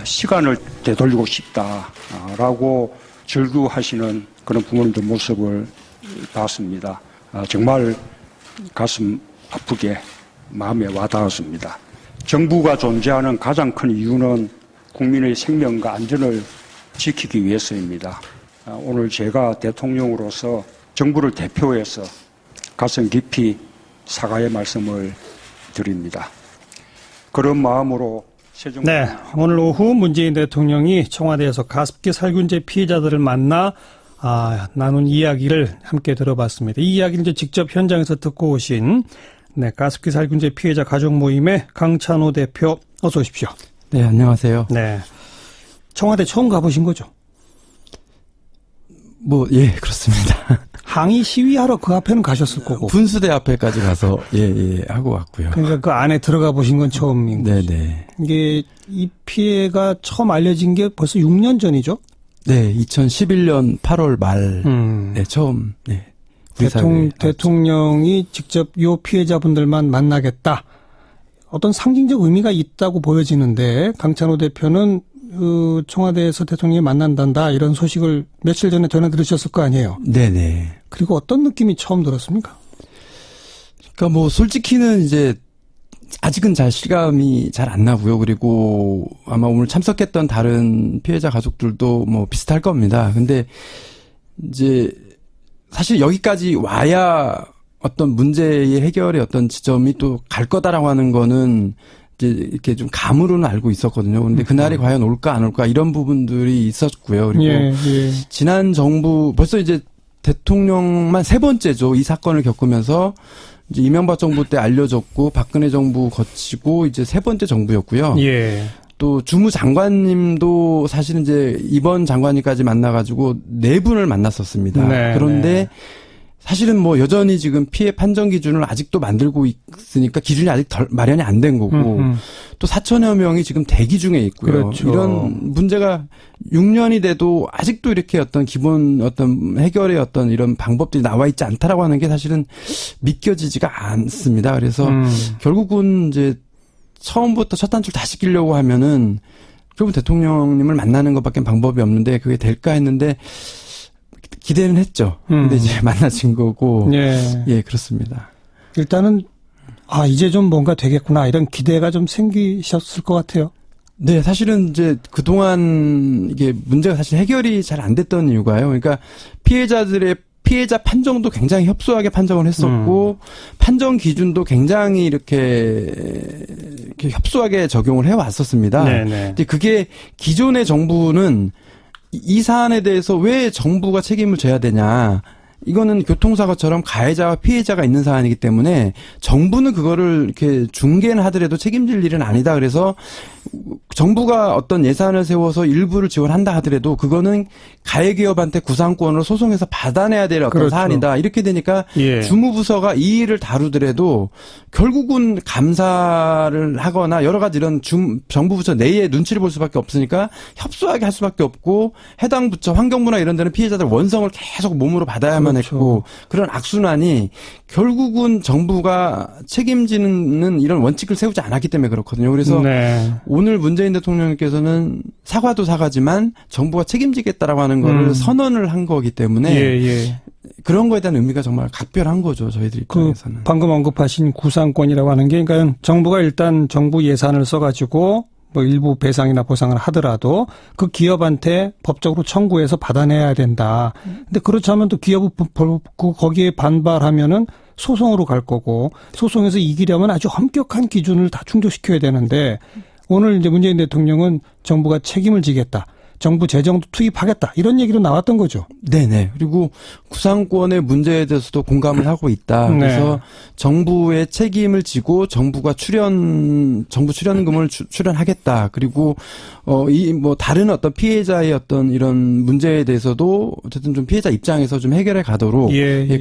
시간을 되돌리고 싶다라고 절규하시는 그런 부모님들 모습을 봤습니다. 정말 가슴 아프게 마음에 와닿았습니다. 정부가 존재하는 가장 큰 이유는 국민의 생명과 안전을 지키기 위해서입니다. 오늘 제가 대통령으로서 정부를 대표해서 가슴 깊이 사과의 말씀을 드립니다. 그런 마음으로 네, 오늘 오후 문재인 대통령이 청와대에서 가습기 살균제 피해자들을 만나 나눈 이야기를 함께 들어봤습니다. 이 이야기를 이제 직접 현장에서 듣고 오신 가습기 살균제 피해자 가족 모임의 강찬호 대표 어서 오십시오. 네, 안녕하세요. 네, 청와대 처음 가보신 거죠? 예, 그렇습니다. 항의 시위하러 그 앞에는 가셨을 거고. 분수대 앞에까지 가서, 하고 왔고요. 그러니까 그 안에 들어가 보신 건 처음인 거죠. 네네. 이게 이 피해가 처음 알려진 게 벌써 6년 전이죠? 네, 2011년 8월 말에 처음, 우리 대통령이 직접 요 피해자분들만 만나겠다. 어떤 상징적 의미가 있다고 보여지는데, 강찬호 대표는 청와대에서 대통령이 만난단다 이런 소식을 며칠 전에 전해 들으셨을 거 아니에요? 네네. 그리고 어떤 느낌이 처음 들었습니까? 그러니까 솔직히는 이제 아직은 잘 실감이 잘 안 나고요. 그리고 아마 오늘 참석했던 다른 피해자 가족들도 비슷할 겁니다. 근데 이제 사실 여기까지 와야 어떤 문제의 해결의 어떤 지점이 또 갈 거다라고 하는 거는 이제 이렇게 좀 감으로는 알고 있었거든요. 근데 그날이 과연 올까 안 올까 이런 부분들이 있었고요. 그리고 지난 정부 벌써 이제 대통령만 3번째죠. 이 사건을 겪으면서 이제 이명박 정부 때 알려졌고 박근혜 정부 거치고 이제 3번째 정부였고요. 또 주무장관님도 사실은 이제 이번 장관님까지 만나가지고 4분을 만났었습니다. 그런데 사실은 여전히 지금 피해 판정 기준을 아직도 만들고 있으니까 기준이 아직 마련이 안 된 거고 또 4천여 명이 지금 대기 중에 있고요. 그렇죠. 이런 문제가 6년이 돼도 아직도 이렇게 어떤 기본 어떤 해결의 어떤 이런 방법들이 나와 있지 않다라고 하는 게 사실은 믿겨지지가 않습니다. 그래서 결국은 이제 처음부터 첫 단추를 다시 끼려고 하면은 결국 대통령님을 만나는 것밖에 방법이 없는데 그게 될까 했는데 기대는 했죠. 근데 이제 만나진 거고. 그렇습니다. 일단은, 이제 좀 뭔가 되겠구나. 이런 기대가 좀 생기셨을 것 같아요. 네, 사실은 이제 그동안 이게 문제가 사실 해결이 잘 안 됐던 이유가요. 그러니까 피해자 판정도 굉장히 협소하게 판정을 했었고, 판정 기준도 굉장히 이렇게 협소하게 적용을 해왔었습니다. 근데 그게 기존의 정부는 이 사안에 대해서 왜 정부가 책임을 져야 되냐. 이거는 교통사고처럼 가해자와 피해자가 있는 사안이기 때문에 정부는 그거를 이렇게 중개는 하더라도 책임질 일은 아니다. 그래서 정부가 어떤 예산을 세워서 일부를 지원한다 하더라도 그거는 가해기업한테 구상권으로 소송해서 받아내야 될 어떤 사안이다. 이렇게 되니까 주무부서가 이 일을 다루더라도 결국은 감사를 하거나 여러 가지 이런 정부 부처 내에 눈치를 볼 수밖에 없으니까 협소하게 할 수밖에 없고 해당 부처 환경부나 이런 데는 피해자들 원성을 계속 몸으로 받아야만 했고 그런 악순환이 결국은 정부가 책임지는 이런 원칙을 세우지 않았기 때문에 그렇거든요. 그래서 오늘 문재인 대통령께서는 사과도 사과지만 정부가 책임지겠다라고 하는 거를 선언을 한 거기 때문에 그런 거에 대한 의미가 정말 각별한 거죠. 저희들 입장에서는. 방금 언급하신 구상권이라고 하는 게 그러니까 정부가 일단 정부 예산을 써가지고 일부 배상이나 보상을 하더라도 그 기업한테 법적으로 청구해서 받아내야 된다. 근데 그렇지 않으면 또 기업이 거기에 반발하면은 소송으로 갈 거고 소송에서 이기려면 아주 엄격한 기준을 다 충족시켜야 되는데 오늘 이제 문재인 대통령은 정부가 책임을 지겠다. 정부 재정도 투입하겠다. 이런 얘기로 나왔던 거죠. 네네. 그리고 구상권의 문제에 대해서도 공감을 하고 있다. 그래서 정부의 책임을 지고 정부가 정부 출연금을 출연하겠다. 그리고 다른 어떤 피해자의 어떤 이런 문제에 대해서도 어쨌든 좀 피해자 입장에서 좀 해결해 가도록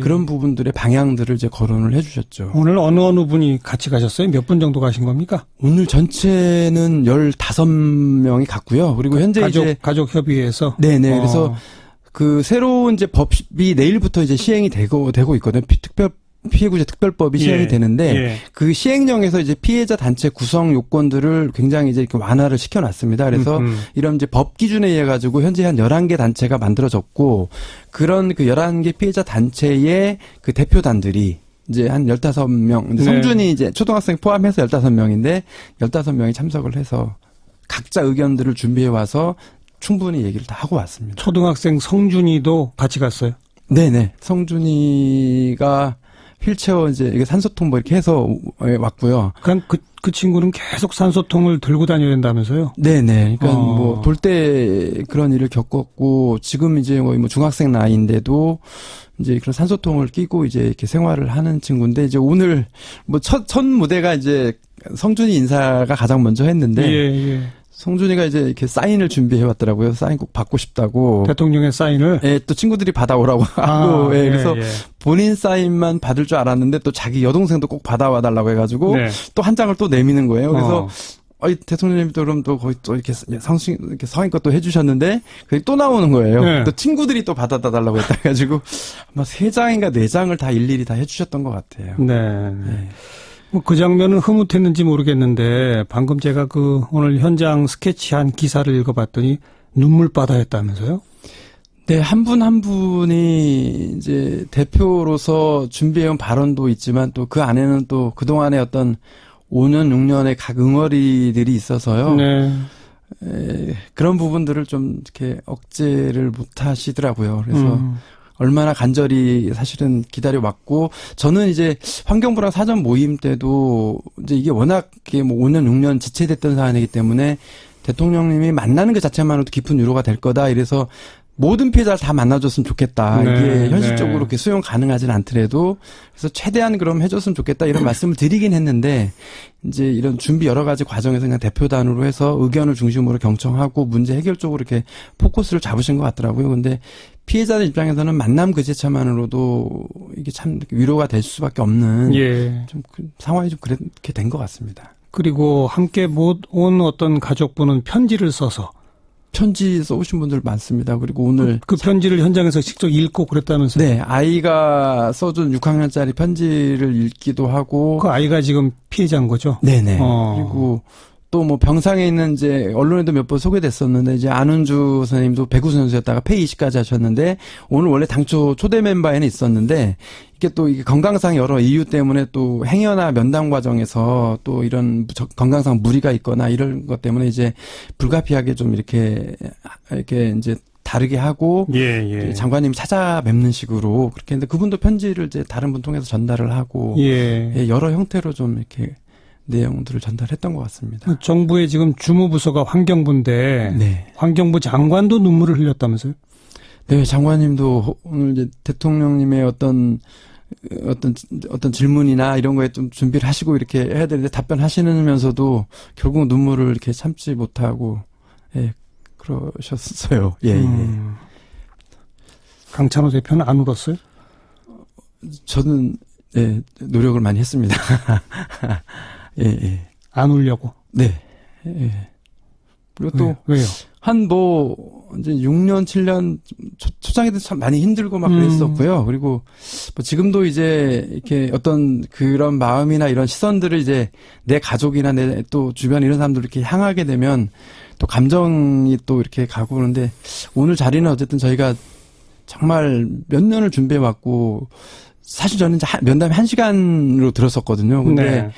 그런 부분들의 방향들을 이제 거론을 해주셨죠. 오늘 어느 분이 같이 가셨어요? 몇 분 정도 가신 겁니까? 오늘 전체는 15명이 갔고요. 그리고 현재 가족협의회에서. 네네. 그래서 그 새로운 이제 법이 내일부터 이제 시행이 되고 있거든요. 피해구제 특별법이 시행이 예. 되는데 예. 그 시행령에서 이제 피해자 단체 구성 요건들을 굉장히 이제 이렇게 완화를 시켜놨습니다. 그래서 이런 이제 법 기준에 의해 가지고 현재 한 11개 단체가 만들어졌고 그런 그 11개 피해자 단체의 그 대표단들이 이제 한 15명, 네. 성준이 이제 초등학생 포함해서 15명인데 15명이 참석을 해서 각자 의견들을 준비해 와서 충분히 얘기를 다 하고 왔습니다. 초등학생 성준이도 같이 갔어요. 네네. 성준이가 휠체어 이제 이게 산소통 뭐 이렇게 해서 왔고요. 그러니까 그 친구는 계속 산소통을 들고 다녀야 된다면서요? 네네. 그러니까 뭐 돌 때 그런 일을 겪었고 지금 이제 거의 뭐 중학생 나이인데도 이제 그런 산소통을 끼고 이제 이렇게 생활을 하는 친구인데 이제 오늘 뭐 첫 무대가 이제 성준이 인사가 가장 먼저 했는데 예. 성준이가 이제 이렇게 사인을 준비해 왔더라고요. 사인 꼭 받고 싶다고. 대통령의 사인을. 예, 또 친구들이 받아오라고 하고, 예, 그래서 예. 본인 사인만 받을 줄 알았는데 또 자기 여동생도 꼭 받아와 달라고 해가지고 네. 또 한 장을 또 내미는 거예요. 그래서 대통령님도 그럼 또 거의 또 이렇게 이렇게 성의껏 또 해주셨는데 그게 또 나오는 거예요. 네. 또 친구들이 또 받아다 달라고 했다 해가지고 아마 3장인가 4장을 다 일일이 다 해주셨던 것 같아요. 네. 네. 뭐 그 장면은 흐뭇했는지 모르겠는데 방금 제가 그 오늘 현장 스케치한 기사를 읽어봤더니 눈물바다였다면서요? 네, 한 분 한 분이 이제 대표로서 준비해온 발언도 있지만 또 그 안에는 또 그동안의 어떤 5년, 6년의 각 응어리들이 있어서요. 네. 그런 부분들을 좀 이렇게 억제를 못 하시더라고요. 그래서 얼마나 간절히 사실은 기다려왔고, 저는 이제 환경부랑 사전 모임 때도 이제 이게 워낙 뭐 5년, 6년 지체됐던 사안이기 때문에 대통령님이 만나는 것 자체만으로도 깊은 위로가 될 거다. 이래서 모든 피해자를 다 만나줬으면 좋겠다. 네, 이게 현실적으로 네. 이렇게 수용 가능하진 않더라도 그래서 최대한 그럼 해줬으면 좋겠다 이런 말씀을 드리긴 했는데 이제 이런 준비 여러 가지 과정에서 그냥 대표단으로 해서 의견을 중심으로 경청하고 문제 해결 쪽으로 이렇게 포커스를 잡으신 것 같더라고요. 근데 피해자들 입장에서는 만남 그 자체만으로도 이게 참 위로가 될 수밖에 없는 예. 좀 그 상황이 좀 그렇게 된 것 같습니다. 그리고 함께 못 온 어떤 가족분은 편지를 써서 편지 써오신 분들 많습니다. 그리고 오늘 그 편지를 현장에서 직접 읽고 그랬다면서요? 네, 아이가 써준 6학년짜리 편지를 읽기도 하고 그 아이가 지금 피해자인 거죠? 네네. 어. 그리고 또 뭐 병상에 있는 이제 언론에도 몇 번 소개됐었는데 이제 안은주 선생님도 배구 선수였다가 폐 이식까지 하셨는데 오늘 원래 당초 초대 멤버에는 있었는데 이게 또 이게 건강상 여러 이유 때문에 또 행여나 면담 과정에서 또 이런 건강상 무리가 있거나 이런 것 때문에 이제 불가피하게 좀 이렇게 이제 다르게 하고 예. 장관님이 찾아뵙는 식으로 그렇게 했는데 그분도 편지를 이제 다른 분 통해서 전달을 하고 예. 여러 형태로 좀 이렇게 내용들을 전달했던 것 같습니다. 정부의 지금 주무부서가 환경부인데 네. 환경부 장관도 눈물을 흘렸다면서요? 네, 장관님도 오늘 이제 대통령님의 어떤 질문이나 이런 거에 좀 준비를 하시고 이렇게 해야 되는데 답변하시면서도 결국 눈물을 이렇게 참지 못하고 그러셨어요. 예. 강찬호 대표는 안 울었어요? 저는 노력을 많이 했습니다. 예. 안 울려고? 네. 그리고 또 왜요? 한 이제 6년, 7년 초창기 때 참 많이 힘들고 막 그랬었고요. 그리고 뭐 지금도 이제 이렇게 어떤 그런 마음이나 이런 시선들을 이제 내 가족이나 내 또 주변 이런 사람들 이렇게 향하게 되면 또 감정이 또 이렇게 가고 그러는데 오늘 자리는 어쨌든 저희가 정말 몇 년을 준비해 왔고 사실 저는 이제 면담이 1시간으로 들었었거든요. 근데 네.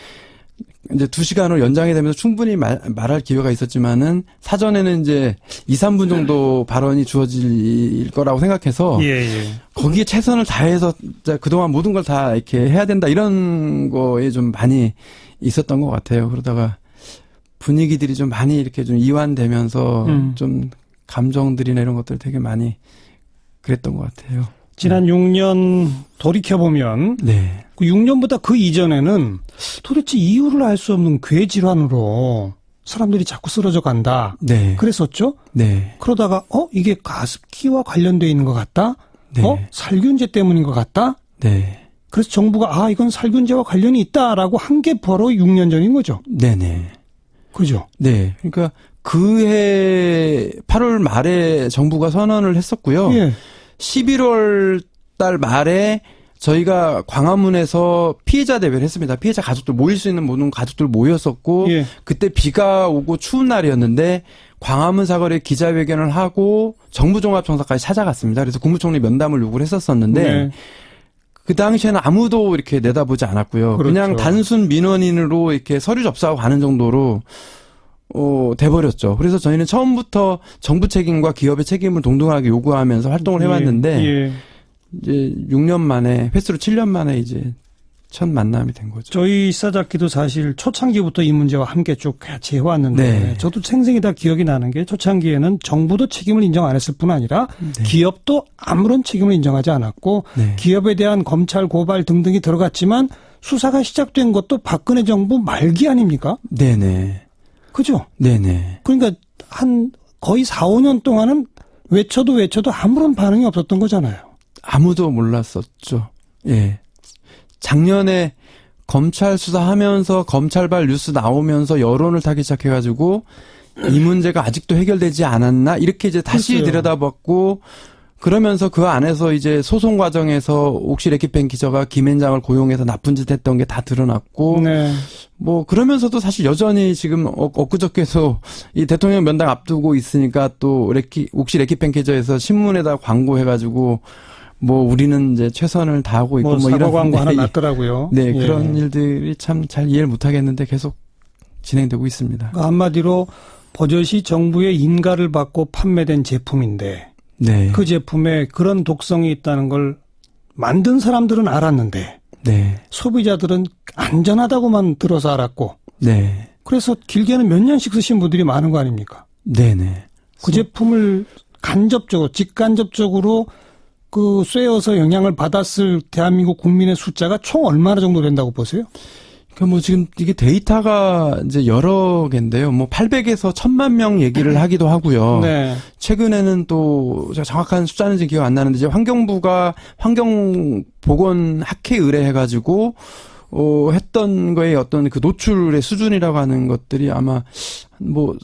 이제 2시간으로 연장이 되면서 충분히 말할 기회가 있었지만은 사전에는 이제 2, 3분 정도 발언이 주어질 거라고 생각해서 예. 거기에 최선을 다해서 그동안 모든 걸 다 이렇게 해야 된다 이런 거에 좀 많이 있었던 것 같아요. 그러다가 분위기들이 좀 많이 이렇게 좀 이완되면서 좀 감정들이나 이런 것들 되게 많이 그랬던 것 같아요. 지난 6년 돌이켜보면 네. 그 6년보다 그 이전에는 도대체 이유를 알 수 없는 뇌질환으로 사람들이 자꾸 쓰러져 간다. 네. 그랬었죠? 네. 그러다가 이게 가습기와 관련돼 있는 것 같다? 네. 살균제 때문인 것 같다? 네. 그래서 정부가 이건 살균제와 관련이 있다라고 한 게 바로 6년 전인 거죠. 네네. 그죠? 네. 그러니까 그해 8월 말에 정부가 선언을 했었고요. 예. 11월 달 말에 저희가 광화문에서 피해자 대회를 했습니다. 피해자 가족들 모일 수 있는 모든 가족들 모였었고 예. 그때 비가 오고 추운 날이었는데 광화문 사거리에 기자회견을 하고 정부종합청사까지 찾아갔습니다. 그래서 국무총리 면담을 요구를 했었었는데 네. 그 당시에는 아무도 이렇게 내다보지 않았고요. 그렇죠. 그냥 단순 민원인으로 이렇게 서류 접수하고 가는 정도로 돼버렸죠. 그래서 저희는 처음부터 정부 책임과 기업의 책임을 동등하게 요구하면서 활동을 해왔는데 예. 이제 6년 만에 횟수로 7년 만에 이제 첫 만남이 된 거죠. 저희 시사잡기도 사실 초창기부터 이 문제와 함께 쭉 같이 해왔는데 네. 저도 생생히 다 기억이 나는 게 초창기에는 정부도 책임을 인정 안 했을 뿐 아니라 네. 기업도 아무런 책임을 인정하지 않았고 네. 기업에 대한 검찰 고발 등등이 들어갔지만 수사가 시작된 것도 박근혜 정부 말기 아닙니까? 네네. 그죠? 네네. 그러니까 한 거의 4, 5년 동안은 외쳐도 아무런 반응이 없었던 거잖아요. 아무도 몰랐었죠. 예. 작년에 검찰 수사하면서 검찰발 뉴스 나오면서 여론을 타기 시작해가지고 이 문제가 아직도 해결되지 않았나 이렇게 이제 다시 글쎄요. 들여다봤고 그러면서 그 안에서 이제 소송 과정에서 옥시 레키펜 기자가 김앤장을 고용해서 나쁜 짓 했던 게 다 드러났고 네. 뭐 그러면서도 사실 여전히 지금 엊그저께도 이 대통령 면담 앞두고 있으니까 또 옥시 레키펜 기자에서 신문에다 광고해가지고 뭐 우리는 이제 최선을 다하고 있고 뭐 뭐 사과 이런 광고 하나 네, 났더라고요. 네, 예. 그런 일들이 참 잘 이해를 못하겠는데 계속 진행되고 있습니다. 그러니까 한마디로 버젓이 정부의 인가를 받고 판매된 제품인데 네, 그 제품에 그런 독성이 있다는 걸 만든 사람들은 알았는데 네, 소비자들은 안전하다고만 들어서 알았고 네, 그래서 길게는 몇 년씩 쓰신 분들이 많은 거 아닙니까? 네, 네. 그 제품을 간접적으로 직간접적으로 그 쐬어서 영향을 받았을 대한민국 국민의 숫자가 총 얼마나 정도 된다고 보세요? 그러니까 뭐 지금 이게 데이터가 이제 여러 개인데요. 뭐 800에서 1000만 명 얘기를 하기도 하고요. 네. 최근에는 또 제가 정확한 숫자는 지금 기억 안 나는데 이제 환경부가 환경보건학회 의뢰해가지고 했던 거에 어떤 그 노출의 수준이라고 하는 것들이 아마 뭐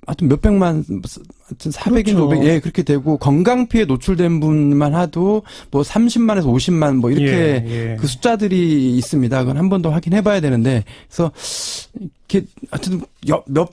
하여튼 몇백만, 하여튼 400인, 그렇죠. 500, 예, 그렇게 되고, 건강피해 노출된 분만 하도 뭐 30만에서 50만 뭐 이렇게 예. 그 숫자들이 있습니다. 그건 한 번 더 확인해 봐야 되는데, 그래서, 이렇게, 하여튼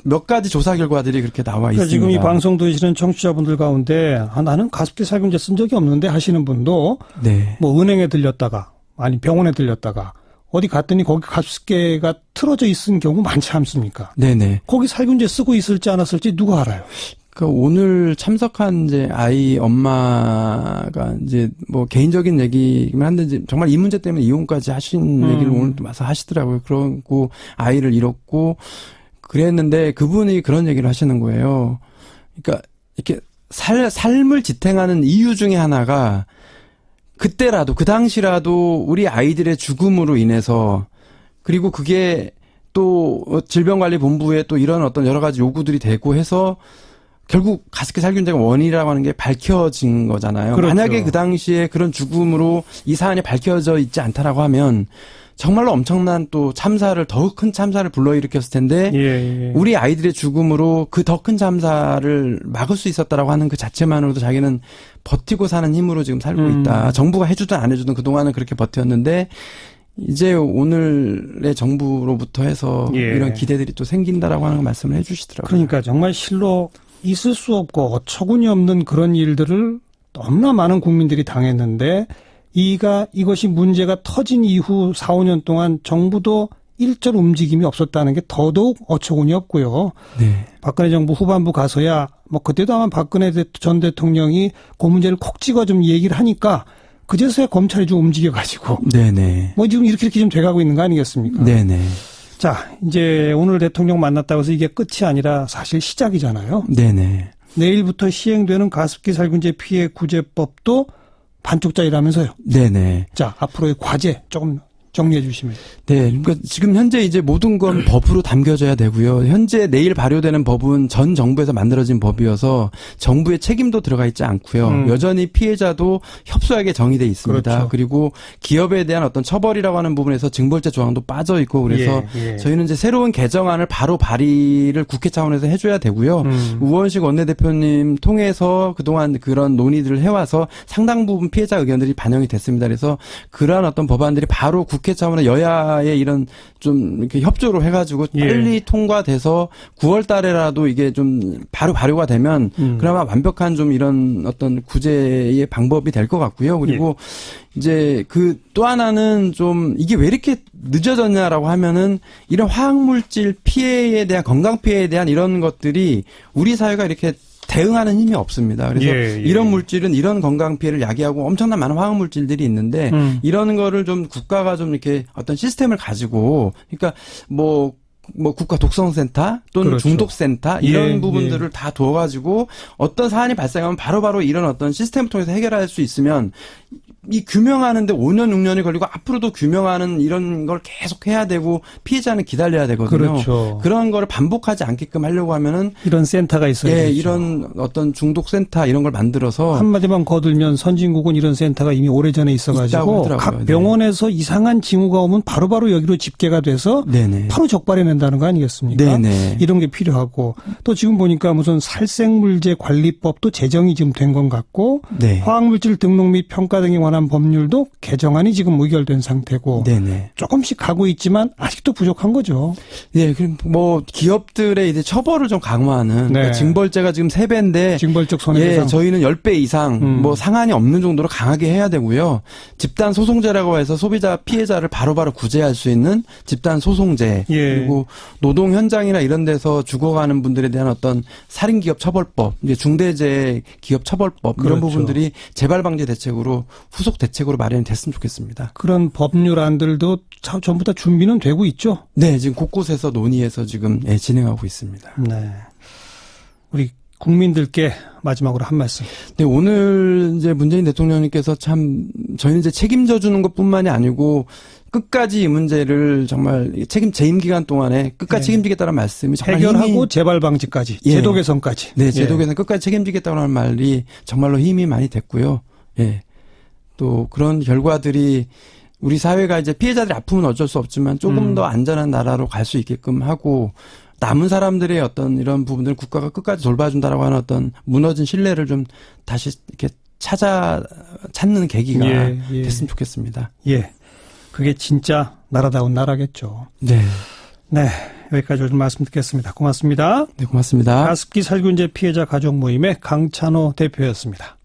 몇 가지 조사 결과들이 그렇게 나와 그러니까 있습니다. 지금 이 방송 들으시는 청취자분들 가운데 나는 가습기 살균제 쓴 적이 없는데 하시는 분도 네. 뭐 은행에 들렸다가 아니 병원에 들렸다가 어디 갔더니 거기 가습기가 틀어져 있은 경우 많지 않습니까? 네네. 거기 살균제 쓰고 있을지 안 했을지 누가 알아요? 그러니까 오늘 참석한 이제 아이 엄마가 이제 뭐 개인적인 얘기만 한데 이제 정말 이 문제 때문에 이혼까지 하신 얘기를 오늘 또 와서 하시더라고요. 그러고 아이를 잃었고 그랬는데 그분이 그런 얘기를 하시는 거예요. 그러니까 이렇게 삶을 지탱하는 이유 중에 하나가 그때라도 그 당시라도 우리 아이들의 죽음으로 인해서 그리고 그게 또 질병관리본부에 또 이런 어떤 여러 가지 요구들이 되고 해서 결국 가습기 살균제가 원인이라고 하는 게 밝혀진 거잖아요. 그렇죠. 만약에 그 당시에 그런 죽음으로 이 사안이 밝혀져 있지 않다라고 하면 정말로 엄청난 또 참사를 더 큰 참사를 불러일으켰을 텐데 예. 우리 아이들의 죽음으로 그 더 큰 참사를 막을 수 있었다라고 하는 그 자체만으로도 자기는 버티고 사는 힘으로 지금 살고 있다. 정부가 해주든 안 해주든 그동안은 그렇게 버텼는데 이제 오늘의 정부로부터 해서 예. 이런 기대들이 또 생긴다라고 하는 말씀을 해주시더라고요. 그러니까 정말 실로 있을 수 없고 어처구니 없는 그런 일들을 너무나 많은 국민들이 당했는데 이것이 문제가 터진 이후 4, 5년 동안 정부도 일절 움직임이 없었다는 게 더더욱 어처구니 없고요. 네. 박근혜 정부 후반부 가서야 뭐 그때도 아마 박근혜 전 대통령이 그 문제를 콕 찍어 좀 얘기를 하니까 그제서야 검찰이 좀 움직여가지고 네네. 뭐 지금 이렇게 좀 돼가고 있는 거 아니겠습니까? 네네. 자, 이제 오늘 대통령 만났다고 해서 이게 끝이 아니라 사실 시작이잖아요. 네네. 내일부터 시행되는 가습기 살균제 피해 구제법도 반쪽짜리라면서요. 네네. 자, 앞으로의 과제 조금 정리해 주시면. 네, 그러니까 지금 현재 이제 모든 건 법으로 담겨져야 되고요. 현재 내일 발효되는 법은 전 정부에서 만들어진 법이어서 정부의 책임도 들어가 있지 않고요. 여전히 피해자도 협소하게 정의돼 있습니다. 그렇죠. 그리고 기업에 대한 어떤 처벌이라고 하는 부분에서 징벌죄 조항도 빠져 있고 그래서 예. 저희는 이제 새로운 개정안을 바로 발의를 국회 차원에서 해줘야 되고요. 우원식 원내대표님 통해서 그동안 그런 논의들을 해와서 상당 부분 피해자 의견들이 반영이 됐습니다. 그래서 그러한 어떤 법안들이 바로 국회 차원의 여야의 이런 좀 이렇게 협조로 해가지고 빨리 통과돼서 9월 달에라도 이게 좀 바로 발효가 되면 그나마 완벽한 좀 이런 어떤 구제의 방법이 될 것 같고요. 그리고 이제 그 또 하나는 좀 이게 왜 이렇게 늦어졌냐라고 하면은 이런 화학물질 피해에 대한 건강 피해에 대한 이런 것들이 우리 사회가 이렇게 대응하는 힘이 없습니다. 그래서 이런 물질은 이런 건강 피해를 야기하고 엄청난 많은 화학 물질들이 있는데 이런 거를 좀 국가가 좀 이렇게 어떤 시스템을 가지고 그러니까 뭐 국가 독성센터 또는 그렇죠. 중독센터 이런 부분들을 다 두어가지고 어떤 사안이 발생하면 바로바로 이런 어떤 시스템을 통해서 해결할 수 있으면 이 규명하는데 5년, 6년이 걸리고 앞으로도 규명하는 이런 걸 계속 해야 되고 피해자는 기다려야 되거든요. 그렇죠. 그런 걸 반복하지 않게끔 하려고 하면은 이런 센터가 있어야 예, 되죠. 이런 어떤 중독센터 이런 걸 만들어서 한마디만 거들면 선진국은 이런 센터가 이미 오래전에 있다고 있어가지고 하더라고요. 각 병원에서 이상한 징후가 오면 바로바로 여기로 집계가 돼서 네네. 바로 적발해낸다는 거 아니겠습니까? 네네. 이런 게 필요하고 또 지금 보니까 무슨 살생물제 관리법도 제정이 지금 된 것 같고 네. 화학물질 등록 및 평가 등에 관한 법률도 개정안이 지금 의결된 상태고 네네. 조금씩 가고 있지만 아직도 부족한 거죠. 예, 그럼 뭐 기업들의 이제 처벌을 좀 강화하는 그러니까 징벌죄가 지금 3배인데 징벌적 손해배상. 예, 저희는 10배 이상 뭐 상한이 없는 정도로 강하게 해야 되고요. 집단 소송제라고 해서 소비자 피해자를 바로바로 구제할 수 있는 집단 소송제 예. 그리고 노동 현장이나 이런 데서 죽어가는 분들에 대한 어떤 살인 기업 처벌법, 이제 중대재해 기업 처벌법 이런 그렇죠. 부분들이 재발 방지 대책으로 후속 대책으로 마련이 됐으면 좋겠습니다. 그런 법률안들도 전부 다 준비는 되고 있죠. 네, 지금 곳곳에서 논의해서 지금 예, 진행하고 있습니다. 네. 우리 국민들께 마지막으로 한 말씀. 네, 오늘 이제 문재인 대통령님께서 참 저희는 이제 책임져 주는 것뿐만이 아니고 끝까지 이 문제를 정말 재임 기간 동안에 끝까지 책임지겠다는 말씀이 정말 해결하고 재발 방지까지, 예. 제도 개선까지. 네, 제도 개선 끝까지 책임지겠다는 말이 정말로 힘이 많이 됐고요. 예. 또 그런 결과들이 우리 사회가 이제 피해자들이 아프면 어쩔 수 없지만 조금 더 안전한 나라로 갈 수 있게끔 하고 남은 사람들의 어떤 이런 부분들을 국가가 끝까지 돌봐준다라고 하는 어떤 무너진 신뢰를 좀 다시 이렇게 찾는 계기가 됐으면 좋겠습니다. 예. 그게 진짜 나라다운 나라겠죠. 네. 네. 여기까지 좀 말씀 듣겠습니다. 고맙습니다. 네, 고맙습니다. 가습기 살균제 피해자 가족 모임의 강찬호 대표였습니다.